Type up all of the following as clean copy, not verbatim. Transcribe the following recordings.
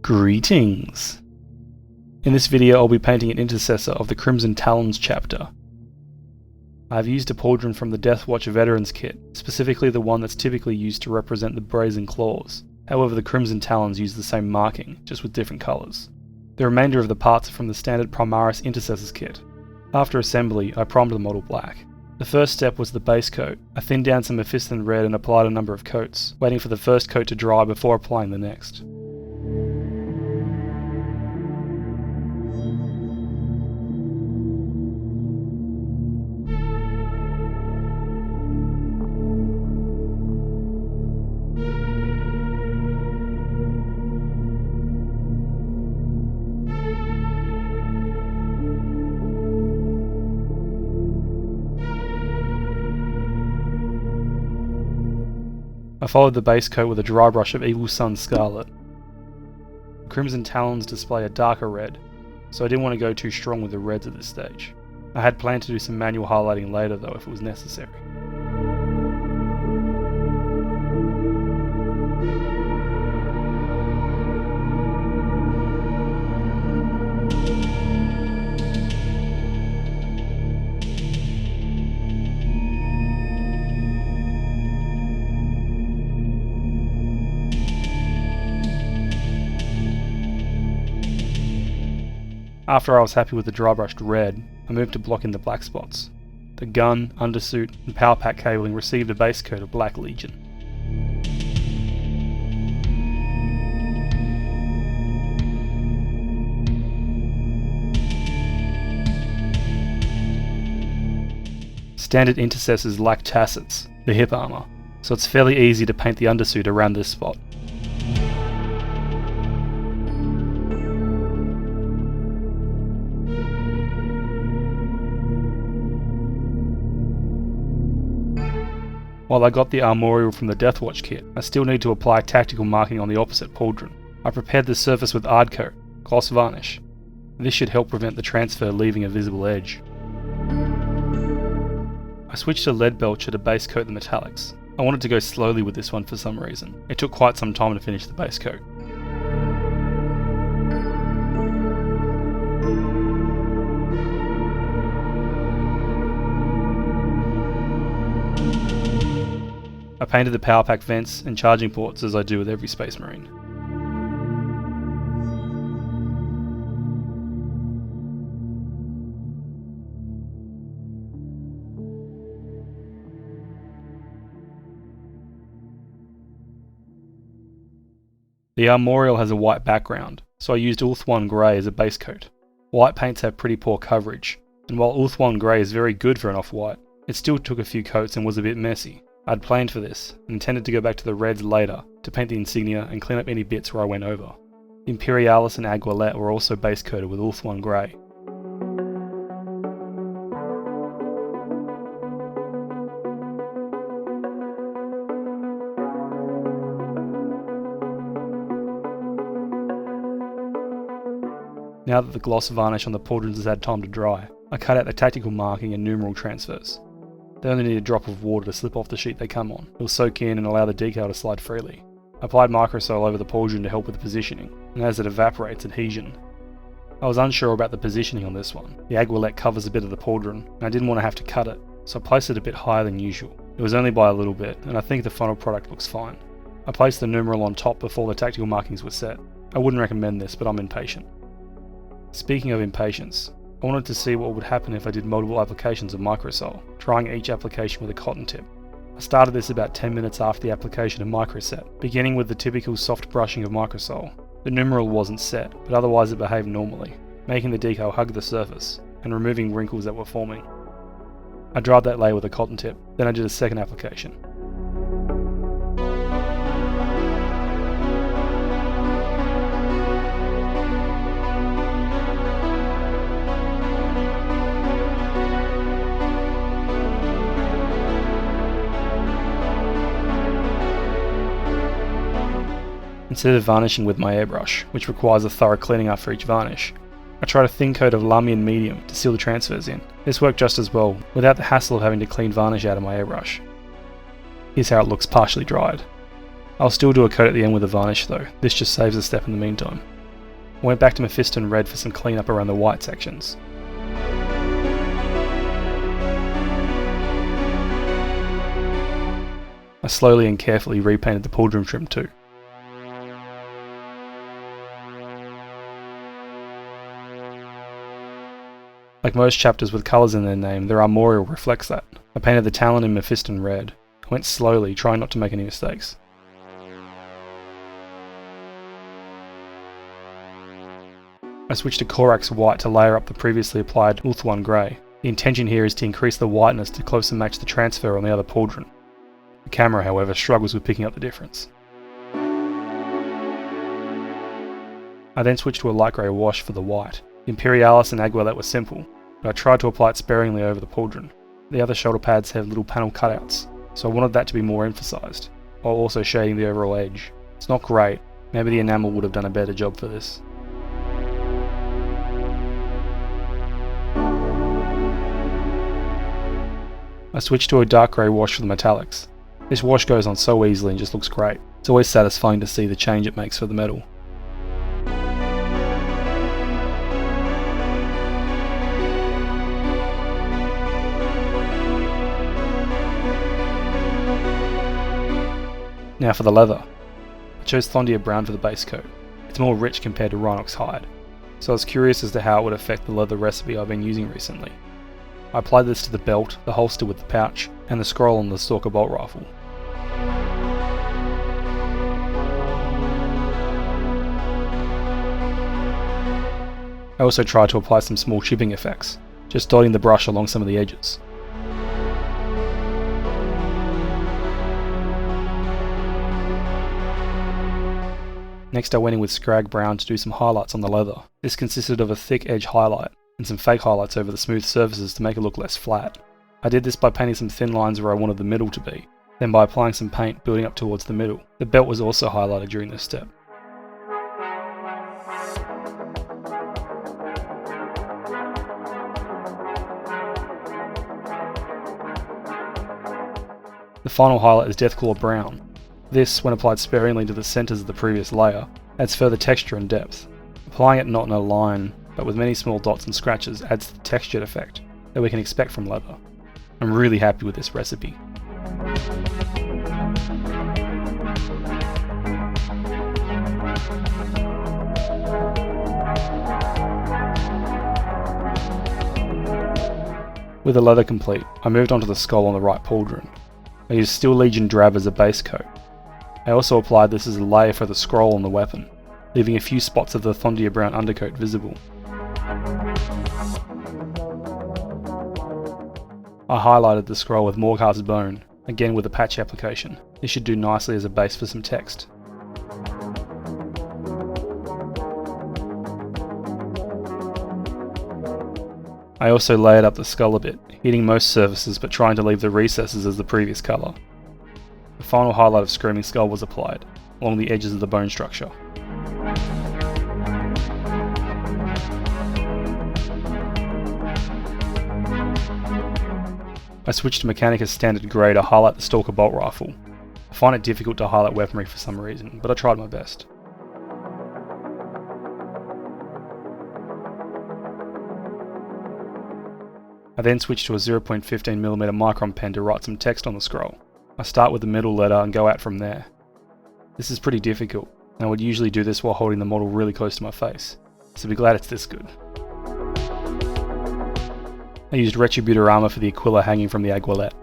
Greetings! In this video I'll be painting an Intercessor of the Crimson Talons chapter. I have used a pauldron from the Deathwatch Veterans kit, specifically the one that's typically used to represent the Brazen Claws. However, the Crimson Talons use the same marking, just with different colours. The remainder of the parts are from the standard Primaris Intercessors kit. After assembly, I primed the model black. The first step was the base coat. I thinned down some Mephiston red and applied a number of coats, waiting for the first coat to dry before applying the next. I followed the base coat with a dry brush of Evil Sunz Scarlet. The Crimson Talons display a darker red, so I didn't want to go too strong with the reds at this stage. I had planned to do some manual highlighting later though if it was necessary. After I was happy with the dry brushed red, I moved to block in the black spots. The gun, undersuit, and power pack cabling received a base coat of Black Legion. Standard Intercessors lack tassets, the hip armour, so it's fairly easy to paint the undersuit around this spot. While I got the Armorial from the Deathwatch kit, I still need to apply tactical marking on the opposite pauldron. I prepared the surface with Ardcoat, gloss varnish. This should help prevent the transfer leaving a visible edge. I switched to Leadbelcher to base coat the metallics. I wanted to go slowly with this one for some reason. It took quite some time to finish the base coat. I painted the power pack vents and charging ports as I do with every Space Marine. The Armorial has a white background, so I used Ulthuan grey as a base coat. White paints have pretty poor coverage, and while Ulthuan grey is very good for an off-white, it still took a few coats and was a bit messy. I'd planned for this, and intended to go back to the reds later to paint the insignia and clean up any bits where I went over. Imperialis and Aguilette were also base coated with Ulthuan grey. Now that the gloss varnish on the pauldrons has had time to dry, I cut out the tactical marking and numeral transfers. They only need a drop of water to slip off the sheet they come on. It'll soak in and allow the decal to slide freely. I applied microsol over the pauldron to help with the positioning, and as it evaporates, adhesion. I was unsure about the positioning on this one. The Aguilette covers a bit of the pauldron, and I didn't want to have to cut it, so I placed it a bit higher than usual. It was only by a little bit, and I think the final product looks fine. I placed the numeral on top before the tactical markings were set. I wouldn't recommend this, but I'm impatient. Speaking of impatience, I wanted to see what would happen if I did multiple applications of microsol, trying each application with a cotton tip. I started this about 10 minutes after the application of microset, beginning with the typical soft brushing of microsol. The numeral wasn't set, but otherwise it behaved normally, making the decal hug the surface, and removing wrinkles that were forming. I dried that layer with a cotton tip, then I did a second application. Instead of varnishing with my airbrush, which requires a thorough cleaning after each varnish, I tried a thin coat of Lamian medium to seal the transfers in. This worked just as well, without the hassle of having to clean varnish out of my airbrush. Here's how it looks partially dried. I'll still do a coat at the end with a varnish though, this just saves a step in the meantime. I went back to Mephiston red for some cleanup around the white sections. I slowly and carefully repainted the pauldron trim too. Like most chapters with colours in their name, their armorial reflects that. I painted the Talon in Mephiston red. I went slowly, trying not to make any mistakes. I switched to Corax white to layer up the previously applied Ulthuan grey. The intention here is to increase the whiteness to closer match the transfer on the other pauldron. The camera, however, struggles with picking up the difference. I then switched to a light grey wash for the white. The Imperialis and Aguilet were simple, but I tried to apply it sparingly over the pauldron. The other shoulder pads have little panel cutouts, so I wanted that to be more emphasised, while also shading the overall edge. It's not great, maybe the enamel would have done a better job for this. I switched to a dark grey wash for the metallics. This wash goes on so easily and just looks great. It's always satisfying to see the change it makes for the metal. Now for the leather. I chose Thondia brown for the base coat. It's more rich compared to Rhinox hide, so I was curious as to how it would affect the leather recipe I've been using recently. I applied this to the belt, the holster with the pouch, and the scroll on the Stalker bolt rifle. I also tried to apply some small chipping effects, just dotting the brush along some of the edges. Next I went in with Skrag brown to do some highlights on the leather. This consisted of a thick edge highlight, and some fake highlights over the smooth surfaces to make it look less flat. I did this by painting some thin lines where I wanted the middle to be, then by applying some paint building up towards the middle. The belt was also highlighted during this step. The final highlight is Deathclaw brown. This, when applied sparingly to the centres of the previous layer, adds further texture and depth. Applying it not in a line, but with many small dots and scratches adds to the textured effect that we can expect from leather. I'm really happy with this recipe. With the leather complete, I moved on to the skull on the right pauldron. I used Steel Legion Drab as a base coat. I also applied this as a layer for the scroll on the weapon, leaving a few spots of the Thondia brown undercoat visible. I highlighted the scroll with Morghast bone, again with a patch application. This should do nicely as a base for some text. I also layered up the skull a bit, hitting most surfaces but trying to leave the recesses as the previous colour. The final highlight of Screaming Skull was applied, along the edges of the bone structure. I switched to Mechanicus Standard Grey to highlight the Stalker bolt rifle. I find it difficult to highlight weaponry for some reason, but I tried my best. I then switched to a 0.15mm micron pen to write some text on the scroll. I start with the middle letter and go out from there. This is pretty difficult, and I would usually do this while holding the model really close to my face, so be glad it's this good. I used Retributor armour for the Aquila hanging from the Aguilet.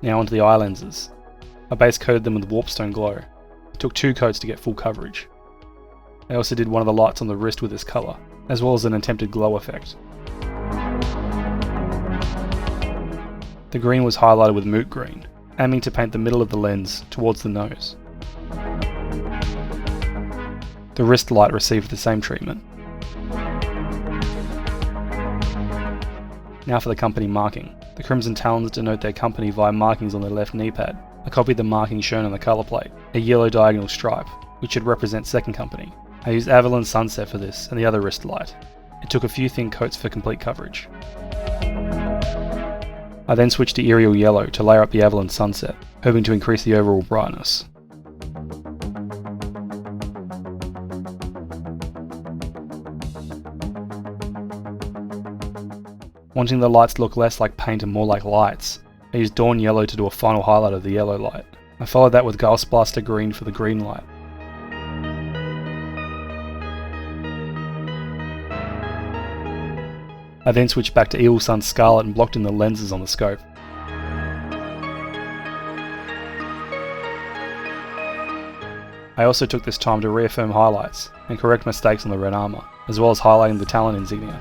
Now onto the eye lenses. I base coated them with Warpstone Glow. It took 2 coats to get full coverage. I also did one of the lights on the wrist with this colour, as well as an attempted glow effect. The green was highlighted with Moot green, aiming to paint the middle of the lens towards the nose. The wrist light received the same treatment. Now for the company marking. The Crimson Talons denote their company via markings on their left knee pad. I copied the marking shown on the colour plate, a yellow diagonal stripe, which should represent second company. I used Averland Sunset for this and the other wrist light. It took a few thin coats for complete coverage. I then switched to Aerial Yellow to layer up the Averland Sunset, hoping to increase the overall brightness. Wanting the lights to look less like paint and more like lights, I used Dorn Yellow to do a final highlight of the yellow light. I followed that with Gauss Blaster Green for the green light. I then switched back to Sunz Scarlet and blocked in the lenses on the scope. I also took this time to reaffirm highlights and correct mistakes on the red armour, as well as highlighting the Talon insignia.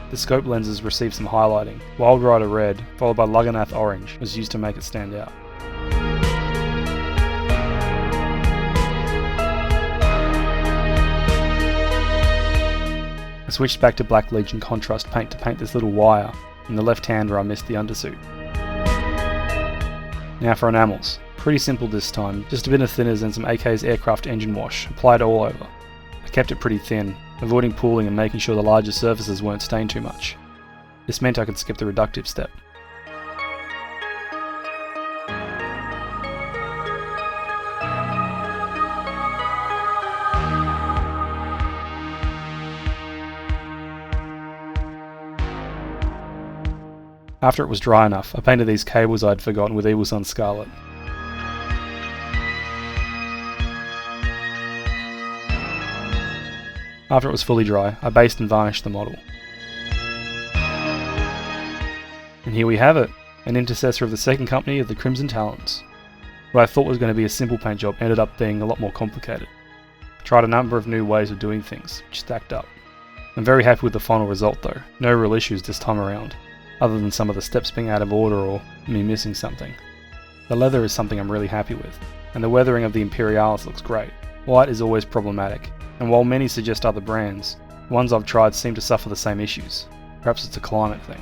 The scope lenses received some highlighting. Wild Rider Red, followed by Lugganath Orange, was used to make it stand out. I switched back to Black Legion contrast paint to paint this little wire in the left hand where I missed the undersuit. Now for Enamels. Pretty simple this time, just a bit of thinners and some AK's aircraft engine wash, applied all over. I kept it pretty thin, avoiding pooling and making sure the larger surfaces weren't stained too much. This meant I could skip the reductive step. After it was dry enough, I painted these cables I'd forgotten with Sunz Scarlet. After it was fully dry, I based and varnished the model. And here we have it, an Intercessor of the second company of the Crimson Talons. What I thought was going to be a simple paint job ended up being a lot more complicated. I tried a number of new ways of doing things, which stacked up. I'm very happy with the final result though, no real issues this time around, other than some of the steps being out of order or me missing something. The leather is something I'm really happy with, and the weathering of the Imperialis looks great. White is always problematic, and while many suggest other brands, the ones I've tried seem to suffer the same issues. Perhaps it's a climate thing.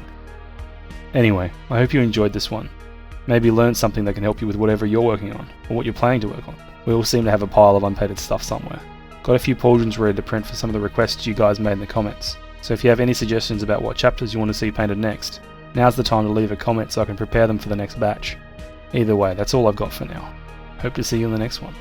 Anyway, I hope you enjoyed this one. Maybe learn something that can help you with whatever you're working on, or what you're planning to work on. We all seem to have a pile of unpainted stuff somewhere. Got a few pauldrons ready to print for some of the requests you guys made in the comments, so if you have any suggestions about what chapters you want to see painted next, now's the time to leave a comment so I can prepare them for the next batch. Either way, that's all I've got for now. Hope to see you in the next one.